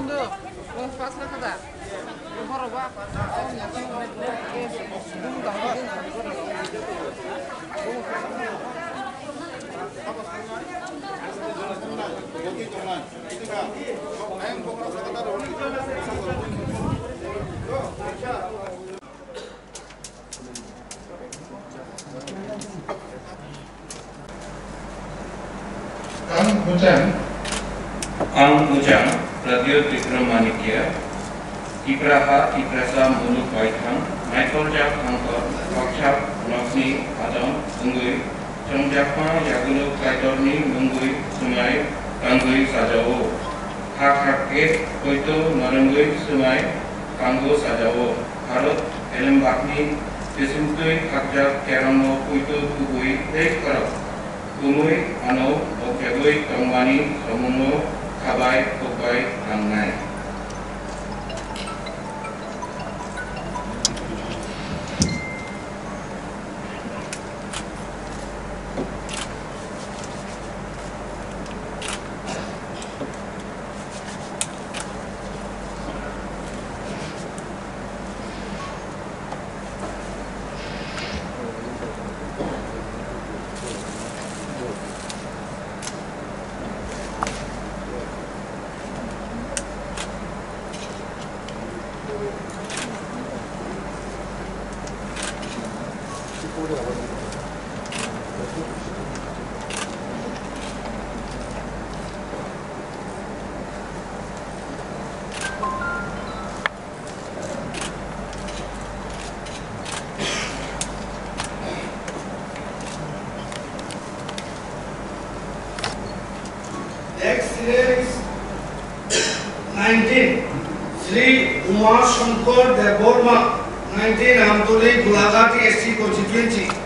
bunda pasla kadar. Horaba on yakın bunu da aldın. Ang Ujang, Radio Tikromanikya, Ipraha, Iprasa Muluk Baithang, Michael Jak Angkor, Wakchap, Nokni, Adam, Ungui, Chongjakma, Yagulu, Kaitorni, Mungui, Sumai, Kangui, Sajao, Hakake, Koito, Narangui, Sumai, Kango, Sajao, Harot, Elembakni, Disintui, Hakjak, Kerano, Koito, Kugui, Take Karab, Kumui, Ano, Okjagui, Tongwani, Somuno, Kabai, Kubai, Langnai. Next is 19. Sri Umar Shankar Deborma, 19 Amtoli Gulagati SC constituency.